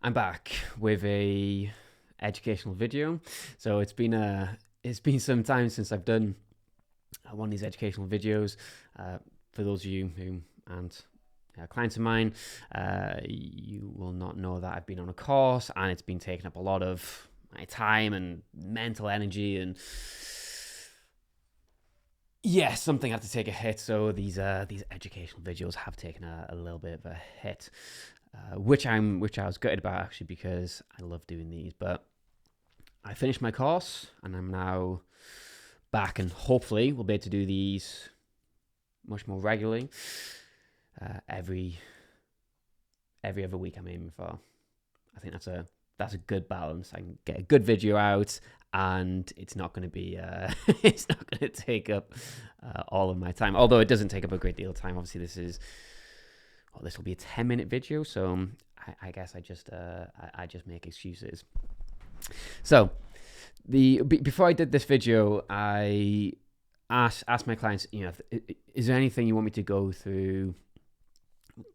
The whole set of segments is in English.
I'm back with a educational video. So it's been some time since I've done one of these educational videos. For those of you who aren't clients of mine, you will not know that I've been on a course and it's been taking up a lot of my time and mental energy, and yeah, something had to take a hit. So these educational videos have taken a little bit of a hit, which I was gutted about, actually, because I love doing these. But I finished my course and I'm now back, and hopefully we'll be able to do these much more regularly. Every other week I'm aiming for. I think that's a good balance. I can get a good video out, and it's not going to be it's not going to take up all of my time. Although it doesn't take up a great deal of time. Obviously, this will be a 10-minute video, so I guess I just make excuses. So before I did this video, I asked my clients, is there anything you want me to go through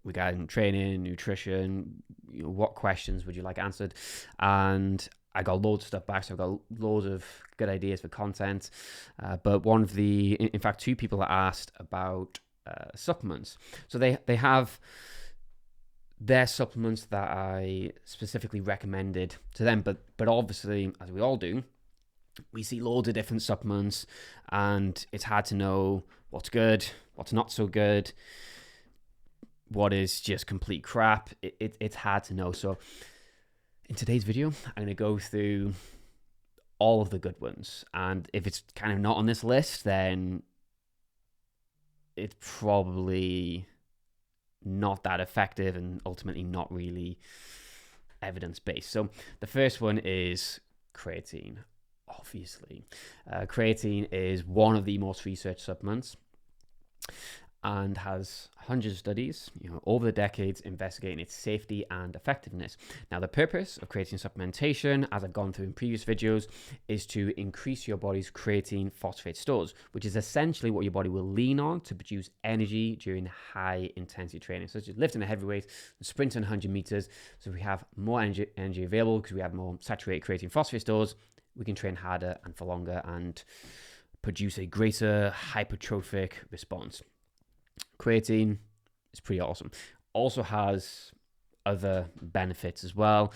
regarding training, nutrition? What questions would you like answered? And I got loads of stuff back, so I got loads of good ideas for content. But in fact, two people that asked about supplements. So they have their supplements that I specifically recommended to them, but obviously, as we all do, we see loads of different supplements, and it's hard to know what's good, what's not so good, what is just complete crap. It's hard to know. So in today's video, I'm going to go through all of the good ones, and if it's kind of not on this list, then it's probably not that effective and ultimately not really evidence-based. So the first one is creatine. Obviously, creatine is one of the most researched supplements and has hundreds of studies, over the decades, investigating its safety and effectiveness. Now, the purpose of creatine supplementation, as I've gone through in previous videos, is to increase your body's creatine phosphate stores, which is essentially what your body will lean on to produce energy during high intensity training, such as lifting a heavy weight and sprinting 100 meters. So we have more energy available because we have more saturated creatine phosphate stores. We can train harder and for longer and produce a greater hypertrophic response. Creatine is pretty awesome. Also has other benefits as well,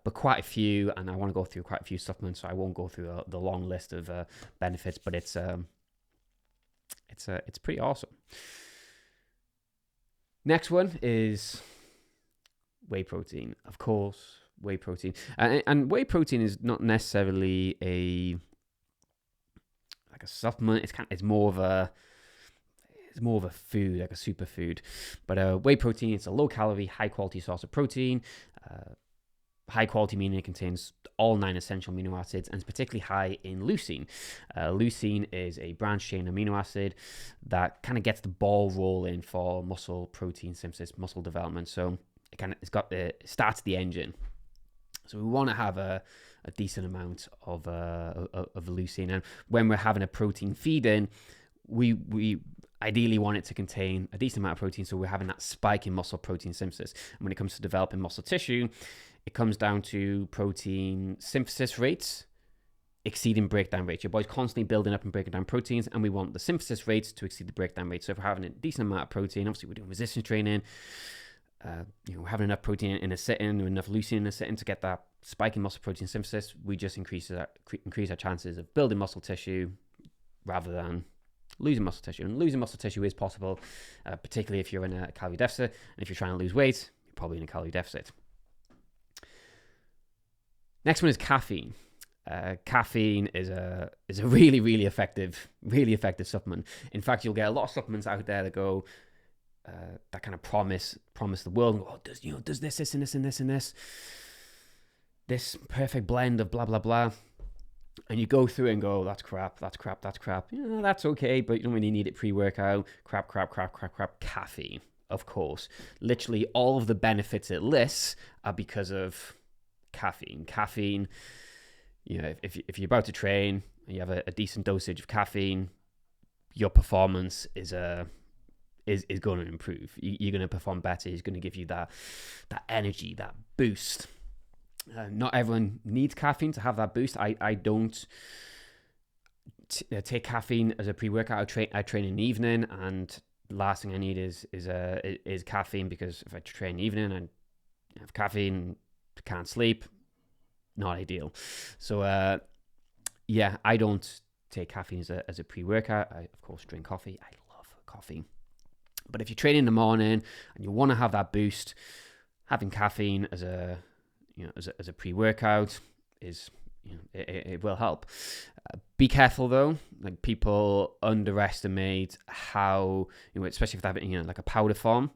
but quite a few, and I want to go through quite a few supplements, so I won't go through the long list of benefits, but it's pretty awesome. Next one is whey protein. Of course, whey protein, and whey protein is not necessarily a supplement. It's more of a food, like a superfood. But whey protein, it's a low-calorie, high-quality source of protein. High quality meaning it contains all 9 essential amino acids, and it's particularly high in leucine. Leucine is a branched chain amino acid that kind of gets the ball rolling for muscle protein synthesis, muscle development. So it starts the engine. So we want to have a decent amount of leucine, and when we're having a protein feed in, we ideally want it to contain a decent amount of protein, so we're having that spike in muscle protein synthesis. And when it comes to developing muscle tissue, it comes down to protein synthesis rates exceeding breakdown rates. Your body's constantly building up and breaking down proteins, and we want the synthesis rates to exceed the breakdown rates. So if we're having a decent amount of protein, obviously we're doing resistance training, we're having enough protein in a sitting, enough leucine in a sitting to get that spike in muscle protein synthesis, we just increase our chances of building muscle tissue rather than losing muscle tissue. And losing muscle tissue is possible, particularly if you're in a calorie deficit. And if you're trying to lose weight, you're probably in a calorie deficit. Next one is caffeine. Caffeine is a really, really effective supplement. In fact, you'll get a lot of supplements out there that go that kind of promise the world. And go, does this and this and this and this perfect blend of blah blah blah. And you go through and go, that's crap. That's okay, but you don't really need it pre-workout. Crap. Caffeine, of course. Literally all of the benefits it lists are because of caffeine. Caffeine, if you're about to train and you have a decent dosage of caffeine, your performance is is going to improve. You're going to perform better. It's going to give you that energy, that boost. Not everyone needs caffeine to have that boost. I don't take caffeine as a pre-workout. I train in the evening, and the last thing I need is caffeine, because if I train in the evening and have caffeine, can't sleep, not ideal. So I don't take caffeine as a pre-workout. I of course drink coffee. I love coffee. But if you train in the morning and you want to have that boost, having caffeine as a pre-workout is, it will help. Be careful though. Like, people underestimate how, especially if they have it, like a powder form,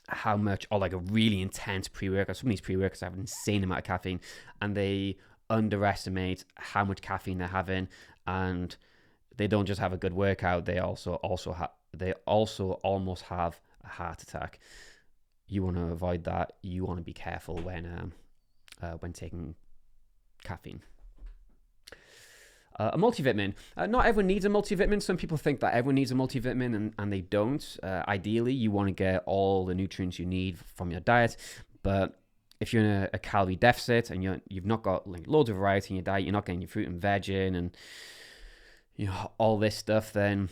how much, or like a really intense pre-workout. Some of these pre-workouts have an insane amount of caffeine, and they underestimate how much caffeine they're having, and they don't just have a good workout, they also almost have a heart attack. You want to avoid that. You want to be careful when taking caffeine. A multivitamin. Not everyone needs a multivitamin. Some people think that everyone needs a multivitamin, and they don't. Ideally, you want to get all the nutrients you need from your diet, but if you're in a calorie deficit and you've not got like loads of variety in your diet, you're not getting your fruit and veg in, and all this stuff, then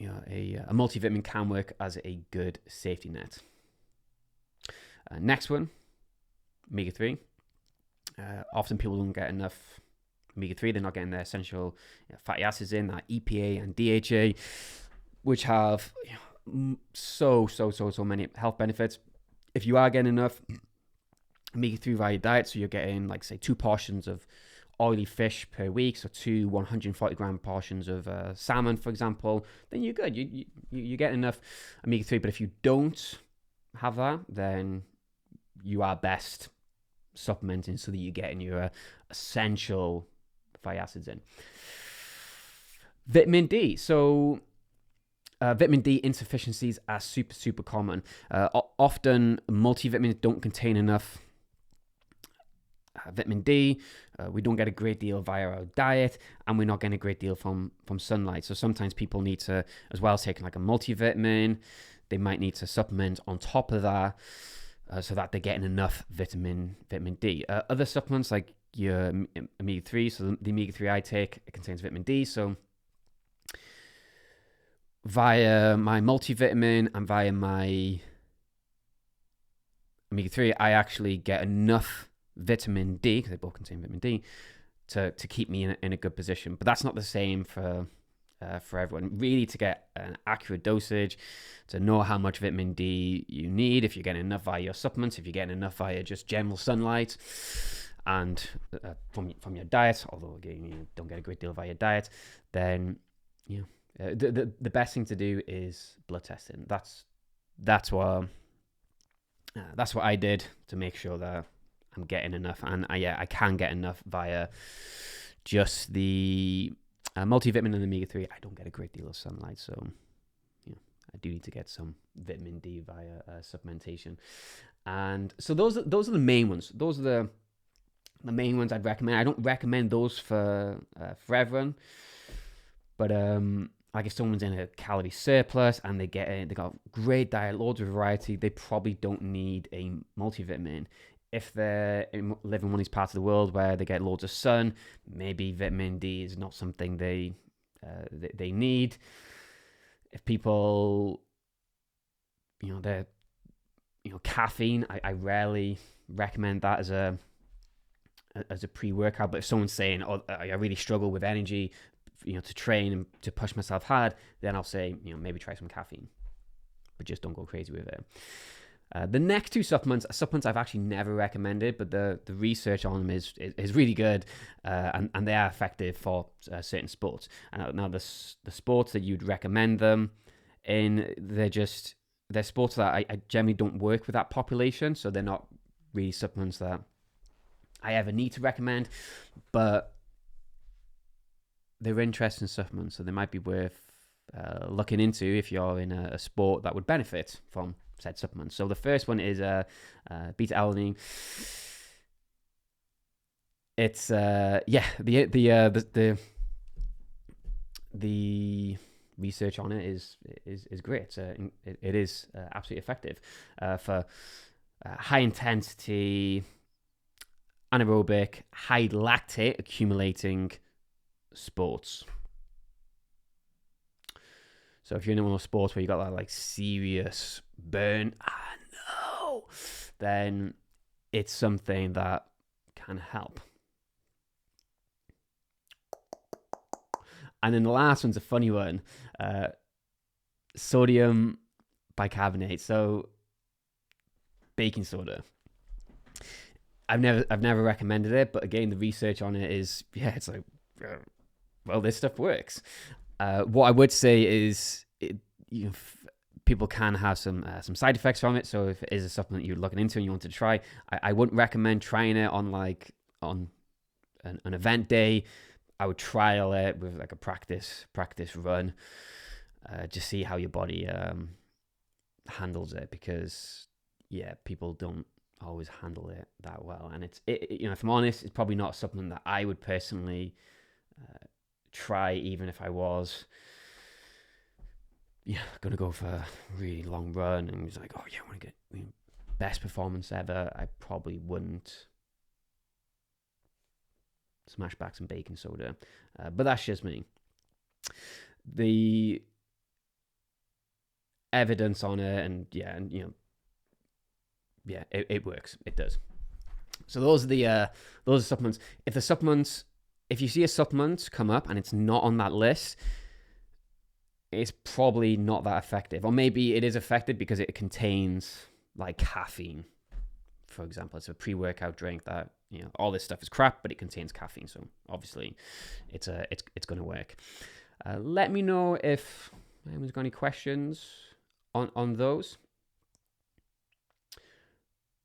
a multivitamin can work as a good safety net. Next one, omega-3. Often people don't get enough omega-3. They're not getting their essential fatty acids in, that EPA and DHA, which have so many health benefits. If you are getting enough omega-3 via your diet, so you're getting, like, say, 2 portions of oily fish per week, so 2 140 gram portions of salmon, for example, then you're good. You get enough omega-3. But if you don't have that, then you are best supplementing so that you're getting your essential fatty acids in. Vitamin D. So vitamin D insufficiencies are super common. Often multivitamins don't contain enough vitamin D. We don't get a great deal via our diet, and we're not getting a great deal from sunlight. So sometimes people need to, as well as taking like a multivitamin, they might need to supplement on top of that, so that they're getting enough vitamin D. Other supplements like your omega-3, so the omega-3 I take, it contains vitamin D. So via my multivitamin and via my omega-3, I actually get enough vitamin D, because they both contain vitamin D, to keep me in a good position. But that's not the same for everyone. Really, to get an accurate dosage, to know how much vitamin D you need, if you're getting enough via your supplements, if you're getting enough via just general sunlight, and from your diet, although again you don't get a great deal via your diet, then the best thing to do is blood testing. That's what I did to make sure that I'm getting enough, and I can get enough via just the multivitamin and omega-3. I don't get a great deal of sunlight, so I do need to get some vitamin D via supplementation. And so those are the main ones. Those are the main ones I'd recommend. I don't recommend those for everyone, but like if someone's in a calorie surplus and they got great diet, loads of variety, they probably don't need a multivitamin. If they live in one of these parts of the world where they get loads of sun, maybe vitamin D is not something they need. If people, caffeine, I rarely recommend that as a pre-workout. But if someone's saying, "Oh, I really struggle with energy, to train and to push myself hard," then I'll say, maybe try some caffeine, but just don't go crazy with it. The next two supplements are supplements I've actually never recommended, but the research on them is really good, and they are effective for certain sports. And now the sports that you'd recommend them in, they're sports that I generally don't work with that population, so they're not really supplements that I ever need to recommend, but they're interesting supplements, so they might be worth looking into if you're in a sport that would benefit from said supplements. So the first one is Beta-Alanine. It's the research on it is great. It is absolutely effective for high intensity, anaerobic, high lactate accumulating sports. So if you're in one of those sports where you got that like serious burn, no, then it's something that can help. And then the last one's a funny one, sodium bicarbonate. So baking soda. I've never recommended it, but again, the research on it is, it's like, well, this stuff works. What I would say is, people can have some side effects from it. So if it is a supplement you're looking into and you want to try, I wouldn't recommend trying it on an event day. I would trial it with like a practice run, just see how your body handles it, because people don't always handle it that well. And if I'm honest, it's probably not a supplement that I would personally try, even if I was going to go for a really long run and was like, I want to get best performance ever. I probably wouldn't smash back some baking soda, but that's just me. The evidence on it, and it works. It does. So those are supplements. If you see a supplement come up and it's not on that list, it's probably not that effective. Or maybe it is effective because it contains like caffeine, for example. It's a pre-workout drink that, all this stuff is crap, but it contains caffeine. So obviously it's going to work. Let me know if anyone's got any questions on those.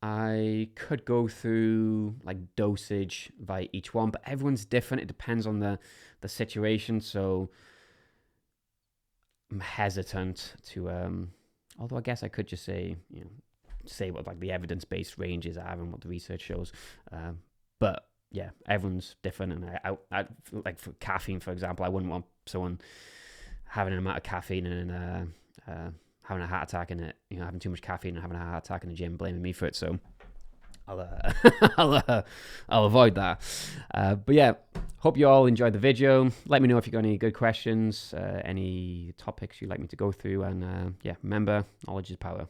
I could go through like dosage via each one, but everyone's different. It depends on the situation. So I'm hesitant to, although I guess I could just say what like the evidence-based ranges are and what the research shows. But everyone's different. And I like for caffeine, for example, I wouldn't want someone having an amount of caffeine and having a heart attack in it, having too much caffeine and having a heart attack in the gym, blaming me for it. So I'll avoid that. But hope you all enjoyed the video. Let me know if you got any good questions, any topics you'd like me to go through, and remember, knowledge is power.